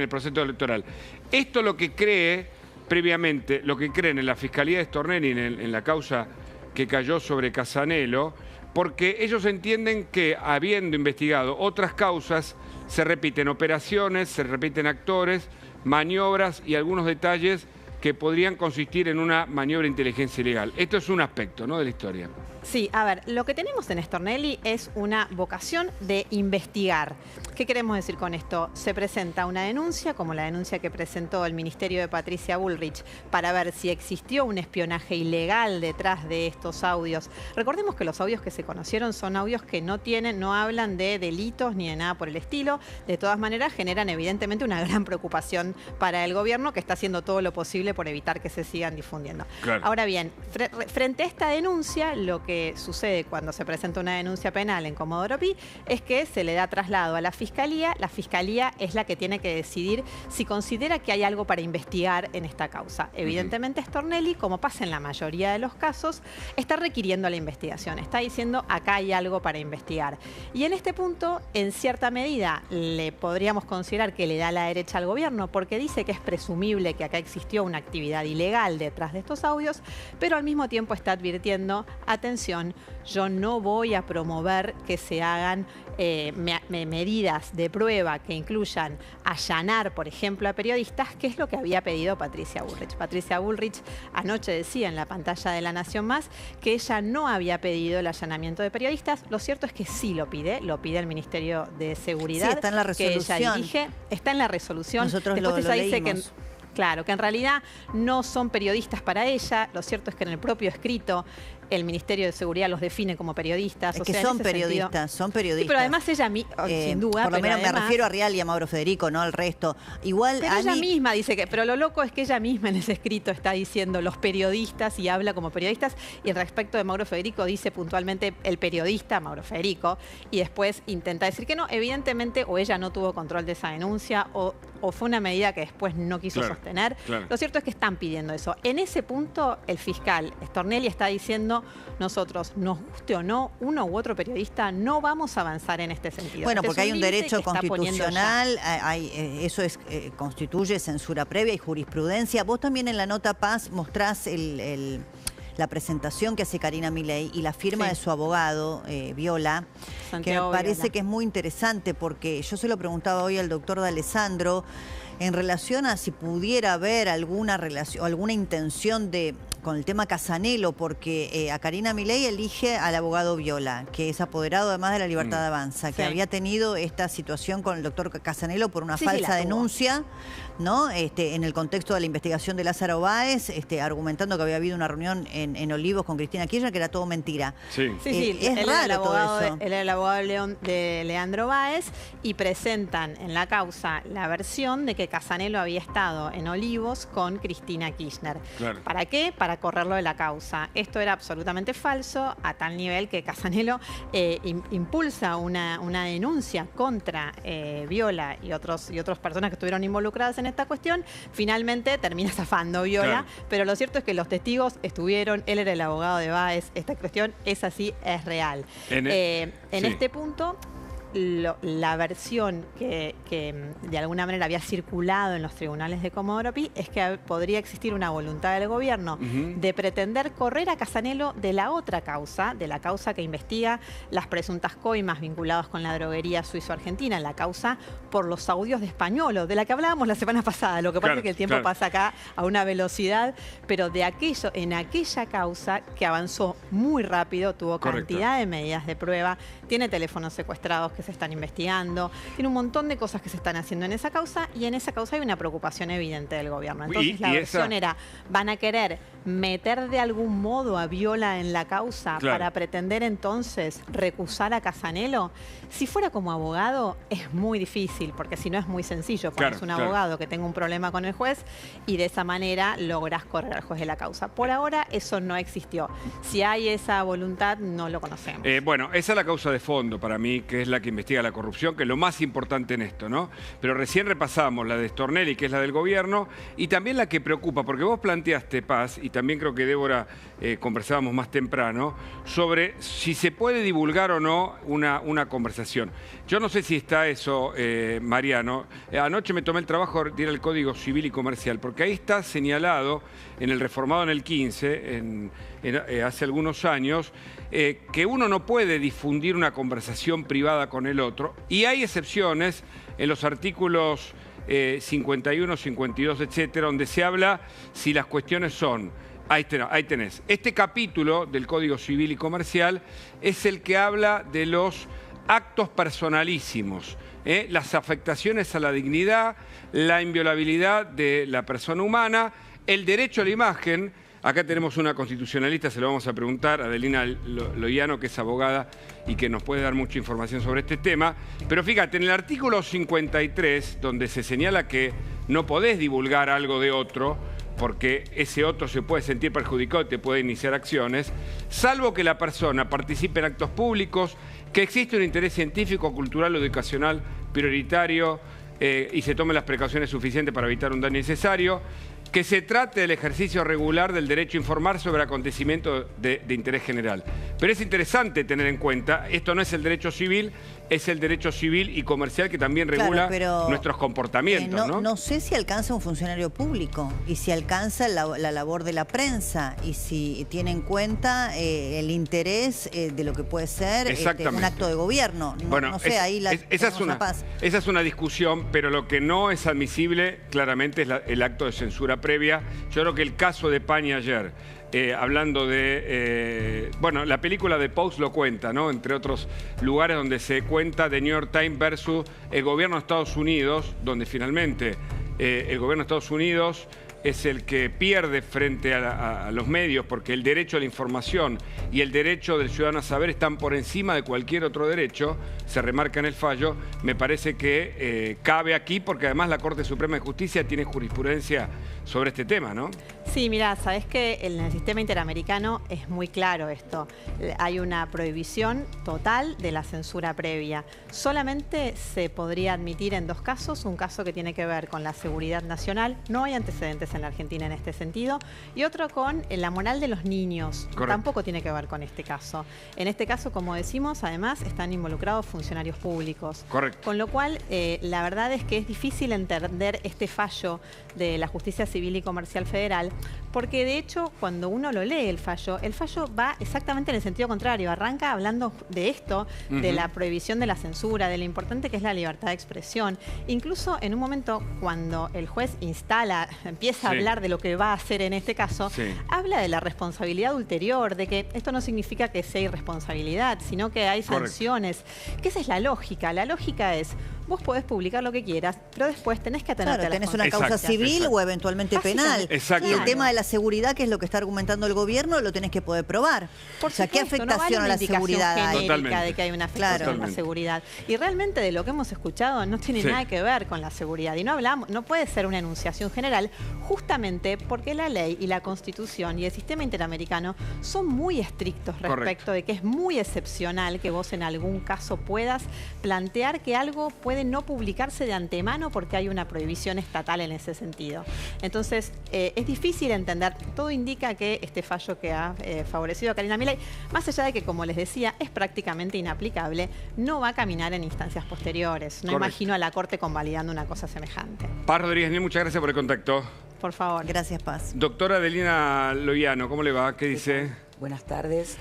el proceso electoral. Esto lo que cree previamente, lo que creen en la Fiscalía de Stornelli, en la causa que cayó sobre Casanelo, porque ellos entienden que, habiendo investigado otras causas, se repiten operaciones, se repiten actores, maniobras y algunos detalles que podrían consistir en una maniobra de inteligencia ilegal. Esto es un aspecto, ¿no?, de la historia. Sí, a ver, lo que tenemos en Stornelli es una vocación de investigar. ¿Qué queremos decir con esto? Se presenta una denuncia, como la denuncia que presentó el Ministerio de Patricia Bullrich, para ver si existió un espionaje ilegal detrás de estos audios. Recordemos que los audios que se conocieron son audios que no hablan de delitos ni de nada por el estilo. De todas maneras, generan evidentemente una gran preocupación para el gobierno, que está haciendo todo lo posible por evitar que se sigan difundiendo. Claro. Ahora bien, frente a esta denuncia, lo que sucede cuando se presenta una denuncia penal en Comodoro Pi es que se le da traslado a la Fiscalía. La Fiscalía es la que tiene que decidir si considera que hay algo para investigar en esta causa. Evidentemente Stornelli, como pasa en la mayoría de los casos, está requiriendo la investigación, está diciendo acá hay algo para investigar. Y en este punto, en cierta medida, le podríamos considerar que le da la derecha al gobierno, porque dice que es presumible que acá existió una actividad ilegal detrás de estos audios, pero al mismo tiempo está advirtiendo, atención, yo no voy a promover que se hagan medidas de prueba que incluyan allanar, por ejemplo, a periodistas, que es lo que había pedido Patricia Bullrich. Patricia Bullrich anoche decía en la pantalla de La Nación Más que ella no había pedido el allanamiento de periodistas. Lo cierto es que sí lo pide el Ministerio de Seguridad. Sí, está en la resolución. Que ella dirige, está en la resolución. Nosotros después lo ella dice leímos. que... Claro, que en realidad no son periodistas para ella. Lo cierto es que en el propio escrito el Ministerio de Seguridad los define como periodistas. Es que son periodistas, son periodistas. Sí, pero además ella, sin duda... Por lo menos además, me refiero a Rial y a Mauro Federico, no al resto. Igual pero ella misma dice que... Pero lo loco es que ella misma en ese escrito está diciendo los periodistas y habla como periodistas. Y respecto de Mauro Federico dice puntualmente el periodista Mauro Federico. Y después intenta decir que no. Evidentemente o ella no tuvo control de esa denuncia o fue una medida que después no quiso sostener. Claro. Lo cierto es que están pidiendo eso. En ese punto, el fiscal Stornelli está diciendo, nosotros, nos guste o no, uno u otro periodista, no vamos a avanzar en este sentido. Bueno, porque hay un derecho constitucional, eso constituye censura previa y jurisprudencia. Vos también en la nota Paz mostrás la presentación que hace Karina Milei y la firma de su abogado, Viola, Santiago, que me parece que es muy interesante, porque yo se lo preguntaba hoy al doctor D'Alessandro en relación a si pudiera haber alguna relación, alguna intención con el tema Casanelo, porque a Karina Milei elige al abogado Viola, que es apoderado además de la Libertad de Avanza, que había tenido esta situación con el doctor Casanelo por una falsa denuncia, ¿no? En el contexto de la investigación de Lázaro Báez, argumentando que había habido una reunión en Olivos con Cristina Kirchner, que era todo mentira. Es raro todo eso. Él era el abogado de Leandro Báez y presentan en la causa la versión de que Casanelo había estado en Olivos con Cristina Kirchner. Claro. ¿Para qué? Para correrlo de la causa. Esto era absolutamente falso, a tal nivel que Casanelo impulsa una denuncia contra Viola y otras personas que estuvieron involucradas en esta cuestión. Finalmente termina zafando Viola, pero lo cierto es que los testigos estuvieron, él era el abogado de Báez, esta cuestión es así, es real. En este punto... La versión que de alguna manera había circulado en los tribunales de Comodoro Pi es que podría existir una voluntad del gobierno de pretender correr a Casanelo de la otra causa, de la causa que investiga las presuntas coimas vinculadas con la droguería suizo-argentina, la causa por los audios de Españolo, de la que hablábamos la semana pasada. Lo que pasa es que el tiempo pasa acá a una velocidad, pero en aquella causa que avanzó muy rápido, tuvo cantidad de medidas de prueba, tiene teléfonos secuestrados que se están investigando, tiene un montón de cosas que se están haciendo en esa causa, y en esa causa hay una preocupación evidente del gobierno. Entonces la versión era, van a querer meter de algún modo a Viola en la causa para pretender entonces recusar a Casanelo. Si fuera como abogado es muy difícil, porque si no es muy sencillo, pones un abogado que tenga un problema con el juez y de esa manera lográs correr al juez de la causa. Por ahora eso no existió. Si hay esa voluntad, no lo conocemos. Bueno, esa es la causa de fondo para mí, que es la que que investiga la corrupción, que es lo más importante en esto, ¿no? Pero recién repasamos la de Stornelli, que es la del gobierno, y también la que preocupa, porque vos planteaste, Paz, y también creo que Débora conversábamos más temprano, sobre si se puede divulgar o no una conversación. Yo no sé si está eso, Mariano. Anoche me tomé el trabajo de ir al Código Civil y Comercial, porque ahí está señalado, en el reformado en el 15, hace algunos años, que uno no puede difundir una conversación privada con el otro, y hay excepciones en los artículos 51, 52, etcétera, donde se habla si las cuestiones son... Ahí tenés. Este capítulo del Código Civil y Comercial es el que habla de los actos personalísimos, las afectaciones a la dignidad, la inviolabilidad de la persona humana, el derecho a la imagen. Acá tenemos una constitucionalista, se lo vamos a preguntar, Adelina Loiano, que es abogada y que nos puede dar mucha información sobre este tema. Pero fíjate, en el artículo 53, donde se señala que no podés divulgar algo de otro, porque ese otro se puede sentir perjudicado y te puede iniciar acciones, salvo que la persona participe en actos públicos, que existe un interés científico, cultural o educacional prioritario y se tomen las precauciones suficientes para evitar un daño innecesario, que se trate del ejercicio regular del derecho a informar sobre acontecimientos de interés general. Pero es interesante tener en cuenta, esto no es el derecho civil, es el derecho civil y comercial que también regula nuestros comportamientos. No sé si alcanza un funcionario público y si alcanza la labor de la prensa y si tiene en cuenta el interés de lo que puede ser un acto de gobierno. No sé, ahí esa es una discusión, pero lo que no es admisible claramente es el acto de censura previa. Yo creo que el caso de Pañi ayer, hablando de... bueno, la película de Post lo cuenta, ¿no? Entre otros lugares donde se cuenta de New York Times versus el gobierno de Estados Unidos, donde finalmente el gobierno de Estados Unidos es el que pierde frente a los medios, porque el derecho a la información y el derecho del ciudadano a saber están por encima de cualquier otro derecho, se remarca en el fallo. Me parece que cabe aquí, porque además la Corte Suprema de Justicia tiene jurisprudencia sobre este tema, ¿no? Sí, mirá, sabés que en el sistema interamericano es muy claro esto. Hay una prohibición total de la censura previa. Solamente se podría admitir en dos casos, un caso que tiene que ver con la seguridad nacional, no hay antecedentes en la Argentina en este sentido, y otro con la moral de los niños. Correcto. Tampoco tiene que ver con este caso. En este caso, como decimos, además están involucrados funcionarios públicos. Correcto. Con lo cual, la verdad es que es difícil entender este fallo de la Justicia Civil y Comercial Federal, porque de hecho cuando uno lo lee el fallo va exactamente en el sentido contrario. Arranca hablando de esto, de la prohibición de la censura, de lo importante que es la libertad de expresión. Incluso en un momento cuando el juez empieza a hablar de lo que va a hacer en este caso, habla de la responsabilidad ulterior, de que esto no significa que sea irresponsabilidad, sino que hay sanciones. Que esa es la lógica. La lógica es, vos podés publicar lo que quieras, pero después tenés que atenerte a las tenés una causa civil o eventualmente penal. Y el tema de la seguridad, que es lo que está argumentando el gobierno, lo tenés que poder probar. O sea, ¿qué afectación a la seguridad hay? De que hay una afectación a la seguridad. Y realmente de lo que hemos escuchado no tiene nada que ver con la seguridad. Y no puede ser una enunciación general, justamente porque la ley y la Constitución y el sistema interamericano son muy estrictos respecto de que es muy excepcional que vos en algún caso puedas plantear que algo puede no publicarse de antemano porque hay una prohibición estatal en ese sentido. Entonces, es difícil entender. Todo indica que este fallo que ha favorecido a Karina Milei, más allá de que, como les decía, es prácticamente inaplicable, no va a caminar en instancias posteriores. No imagino a la Corte convalidando una cosa semejante. Paz Rodríguez, muchas gracias por el contacto. Por favor. Gracias, Paz. Doctora Adelina Loiano, ¿cómo le va? ¿Qué dice? Buenas tardes.